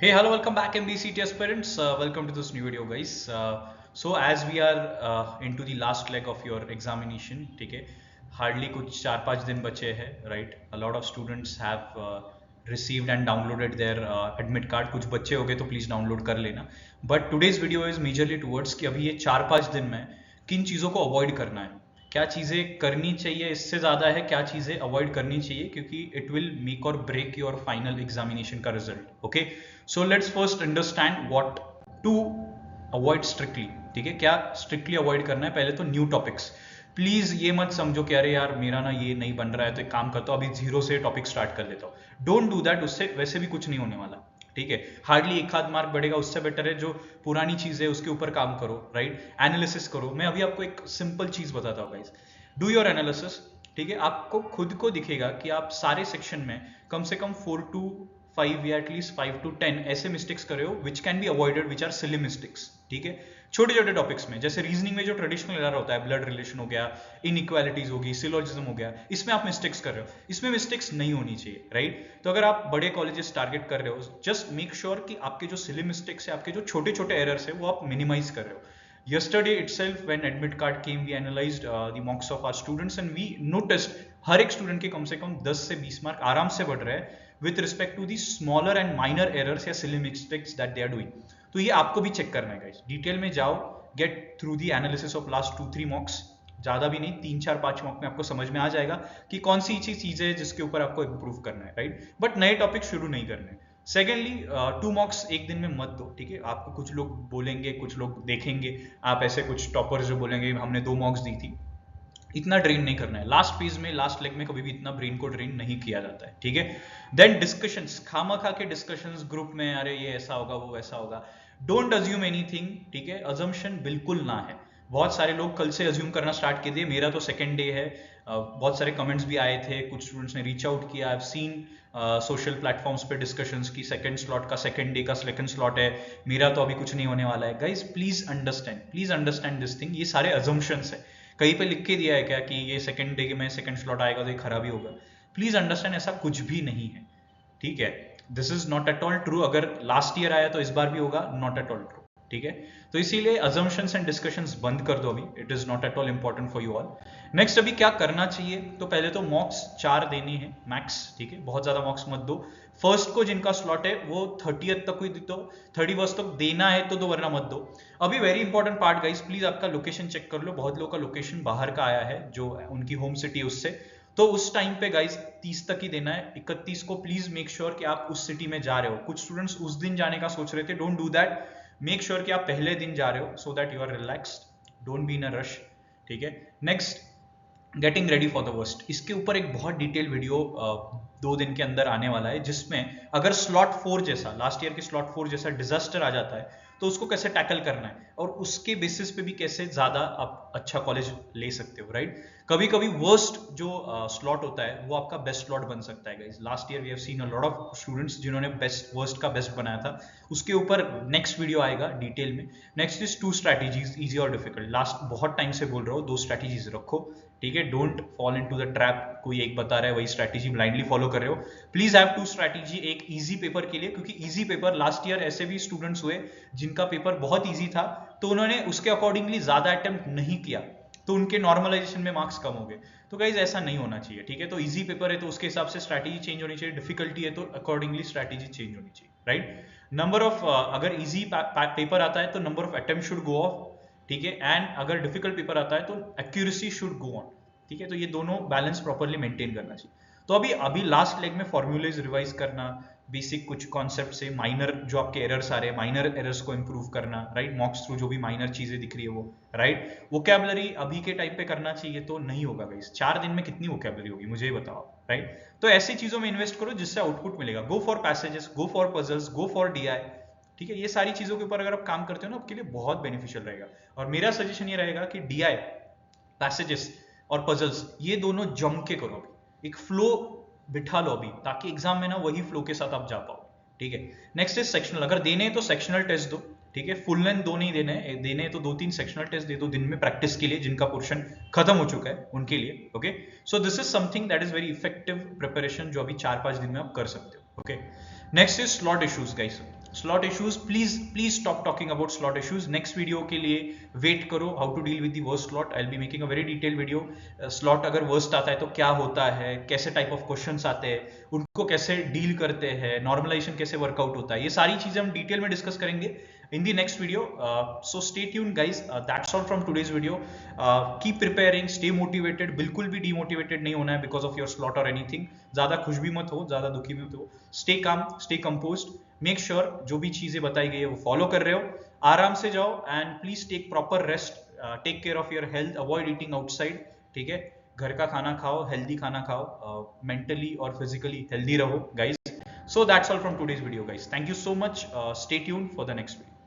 Hey, hello, welcome back MBCT aspirants. Welcome to this new video, guys. So as we are into the last leg of your examination, ठीक है, hardly कुछ 4-5 दिन बचे हैं, right? A lot of students have received and downloaded their admit card. कुछ बच्चे हो गए तो please download कर लेना. But today's video is majorly towards कि अभी ये 4-5 दिन में किन चीज़ों को avoid करना है, क्या चीज़ें करनी चाहिए, इससे ज़्यादा है क्या चीज़ें अवॉइड करनी चाहिए, क्योंकि it will make or break your final examination का result. Okay, so let's first understand what to avoid strictly. ठीक है, क्या स्ट्रिक्टली अवॉइड करना है. पहले तो न्यू टॉपिक्स. प्लीज ये मत समझो कि अरे यार मेरा ना ये नहीं बन रहा है तो एक काम करता हूँ अभी जीरो से टॉपिक स्टार्ट कर लेता हूँ. डोंट डू दैट, उससे वैसे भी कुछ नहीं होने वाला. ठीक है, हार्डली एक आध मार्क बढ़ेगा, उससे बेटर है जो पुरानी चीज है उसके ऊपर काम करो, राइट, एनालिसिस करो. मैं अभी आपको एक सिंपल चीज बताता हूँ गाइस. Do your analysis. ठीक है, आपको खुद को दिखेगा कि आप सारे सेक्शन में कम से कम 4 to 5 या एटलीस्ट 5 to 10 ऐसे मिस्टेक्स कर रहे हो which can be avoided, which are silly mistakes. ठीक है, छोटे छोटे टॉपिक्स में, जैसे रीजनिंग में जो ट्रेडिशनल एरर होता है, ब्लड रिलेशन हो गया, इनइक्वालिटीज होगी, सिलोजिज्म हो गया, इसमें आप मिस्टेक्स कर रहे हो. इसमें मिस्टेक्स नहीं होनी चाहिए, राइट. तो अगर आप बड़े कॉलेजेस टारगेट कर रहे हो, जस्ट मेक श्योर कि आपके जो सिली मिस्टेक्स है, आपके जो छोटे छोटे एरर्स है, वो आप मिनिमाइज कर रहे हो. Yesterday itself when admit card came, we analyzed the mocks of our students and we noticed हर एक स्टूडेंट के कम से कम 10 से 20 मार्क आराम से बढ़ रहे हैं with respect to the smaller and minor errors या silly mistakes that they are doing. तो ये आपको भी चेक करना है गाइस. डिटेल में जाओ, get through the analysis of last 2-3 मॉक्स. ज्यादा भी नहीं, 3-4-5 मॉक में आपको समझ में आ जाएगा कि कौन सी चीज है जिसके ऊपर आपको इंप्रूव करना है, राइट. बट नए टॉपिक शुरू नहीं करने. सेकेंडली, 2 मॉक्स एक दिन में मत दो. ठीक है, आपको कुछ लोग बोलेंगे, कुछ लोग देखेंगे, आप ऐसे कुछ टॉपर्स जो बोलेंगे हमने 2 मॉक्स दी थी. इतना ड्रेन नहीं करना है. लास्ट पेज में, लास्ट लेग में कभी भी इतना ब्रेन को ड्रेन नहीं किया जाता है. ठीक है, देन डिस्कशंस, खामा खा के डिस्कशंस ग्रुप में, अरे ये ऐसा होगा वो वैसा होगा. Don't assume anything. ठीक है, अजम्पशन बिल्कुल ना है. बहुत सारे लोग कल से अज्यूम करना स्टार्ट किए. मेरा तो सेकेंड डे है. बहुत सारे कमेंट्स भी आए थे, कुछ स्टूडेंट्स ने रीच आउट किया. I have seen social platforms पे डिस्कशंस की सेकंड स्लॉट का, सेकंड डे का सेकंड स्लॉट है, मेरा तो अभी कुछ नहीं होने वाला है. Guys please understand this thing. ये सारे अजम्पशंस है. कहीं पे लिख के दिया है क्या कि ये सेकंड डे में सेकंड स्लॉट आएगा तो ये खराब ही होगा. प्लीज अंडरस्टैंड, ऐसा कुछ भी नहीं है. ठीक है, this is not at all true. अगर लास्ट ईयर आया तो इस बार भी होगा, नॉट एट ऑल ट्रू. ठीक है, तो इसीलिए अजम्पशंस एंड डिस्कशंस बंद कर दो अभी. It is not at all important for you all. Next, अभी क्या करना चाहिए. तो पहले तो मॉक्स 4 देने हैं मैक्स. ठीक है, बहुत ज्यादा मॉक्स मत दो. फर्स्ट को जिनका स्लॉट है वो 30th तक ही दो, 31st तक देना है तो दो, वरना मत दो. अभी very important part guys, please आपका लोकेशन चेक कर लो. बहुत लोगों का लोकेशन बाहर का आया है, जो उनकी होम सिटी उससे. तो उस टाइम पे गाइस 30 तक ही देना है. 31 को प्लीज मेक श्योर कि आप उस सिटी में जा रहे हो. कुछ स्टूडेंट्स उस दिन जाने का सोच रहे थे. Don't do that. Make sure कि आप पहले दिन जा रहे हो, so that you are relaxed. Don't be in a rush. ठीक है, next, getting ready for the worst. इसके ऊपर एक बहुत डिटेल वीडियो 2 दिन के अंदर आने वाला है, जिसमें अगर स्लॉट 4 जैसा, लास्ट ईयर के स्लॉट 4 जैसा डिजास्टर आ जाता है तो उसको कैसे टैकल करना है और उसके बेसिस पे भी कैसे ज्यादा आप अच्छा कॉलेज ले सकते हो, राइट. कभी कभी वर्स्ट जो स्लॉट होता है वो आपका बेस्ट स्लॉट बन सकता है guys. Last year we have seen a lot of students जिन्होंने बेस्ट वर्स्ट का बेस्ट बनाया था. उसके ऊपर नेक्स्ट वीडियो आएगा डिटेल में. नेक्स्ट इज 2 स्ट्रैटेजीज, इजी और डिफिकल्ट. लास्ट बहुत टाइम से बोल रहा हूँ, 2 स्ट्रैटेजीज रखो. ठीक है, don't fall into the trap. कोई एक बता रहा है वही स्ट्रैटेजी ब्लाइंडली फॉलो कर रहे हो. Please have 2 strategy. एक इजी पेपर के लिए, क्योंकि इजी पेपर लास्ट ईयर ऐसे भी स्टूडेंट्स हुए जिनका पेपर बहुत इजी था, तो उन्होंने उसके अकॉर्डिंगली ज्यादा अटेम्प्ट नहीं किया, तो उनके नॉर्मलाइजेशन में मार्क्स कम हो गए. तो गाइज ऐसा नहीं होना चाहिए. ठीक है, तो इजी पेपर है तो उसके हिसाब से स्ट्रैटेजी चेंज होनी चाहिए. डिफिकल्टी है तो अकॉर्डिंगली स्ट्रैटेजी चेंज होनी चाहिए, राइट. नंबर ऑफ, अगर इजी पेपर आता है तो number of attempt should go of. ठीक है, एंड अगर डिफिकल्ट पेपर आता है तो एक्यूरेसी शुड गो ऑन. ठीक है, तो ये दोनों बैलेंस प्रॉपरली मेंटेन करना चाहिए. तो अभी लास्ट लेग में फॉर्मूलेज रिवाइज करना, बेसिक कुछ कॉन्सेप्ट से, माइनर जो आपके एरर्स आ रहे हैं, माइनर एरर्स को इंप्रूव करना, राइट. मॉक्स थ्रू जो भी माइनर चीजें दिख रही है वो, राइट. वोकैबुलरी अभी के टाइप पे करना चाहिए तो नहीं होगा गाइस. 4 दिन में कितनी वोकैबुलरी होगी मुझे बताओ, राइट. तो ऐसी चीजों में इन्वेस्ट करो जिससे आउटपुट मिलेगा. Go for passages, go for puzzles, go for DI. ठीक है, ये सारी चीजों के ऊपर अगर आप काम करते हो ना, आपके लिए बहुत बेनिफिशियल रहेगा. और मेरा सजेशन ये रहेगा कि डीआई, पैसेजेस और पजल्स, ये दोनों जम के करो. एक फ्लो बिठा लो अभी, ताकि एग्जाम में ना वही फ्लो के साथ आप जा पाओ. ठीक है, नेक्स्ट इज सेक्शनल. अगर देने हैं तो सेक्शनल टेस्ट दो. ठीक है, फुल लेंथ 2 नहीं देने हैं तो 2-3 सेक्शनल टेस्ट दे दो दिन में प्रैक्टिस के लिए, जिनका पोर्शन खत्म हो चुका है उनके लिए. Okay, so this is something that is very effective preparation, जो अभी 4-5 दिन में आप कर सकते हो. Okay, next is slot issues guys. Slot issues, please stop talking about slot issues. Next video के लिए वेट करो, how to deal with the worst slot. I will be making a very detail video. Slot अगर worst आता है तो क्या होता है, कैसे टाइप ऑफ क्वेश्चंस आते हैं, उनको कैसे डील करते हैं, नॉर्मलाइजेशन कैसे वर्कआउट होता है, ये सारी चीजें हम डिटेल में डिस्कस करेंगे in the next video. So stay tuned guys. That's all from today's video. Keep preparing, stay motivated. बिल्कुल भी demotivated नहीं होना है because of your slot or anything. ज़्यादा खुश भी मत हो, ज़्यादा दुखी भी मत हो. Stay calm, stay composed. Make sure जो भी चीज़ें बताई गई है वो फॉलो कर रहे हो. आराम से जाओ and please take proper rest. Take care of your health. Avoid eating outside. ठीक है, घर का खाना खाओ, हेल्दी खाना खाओ, मेंटली और फिजिकली हेल्दी रहो guys. So that's all from today's video guys. Thank you so much. Stay tuned for the next video.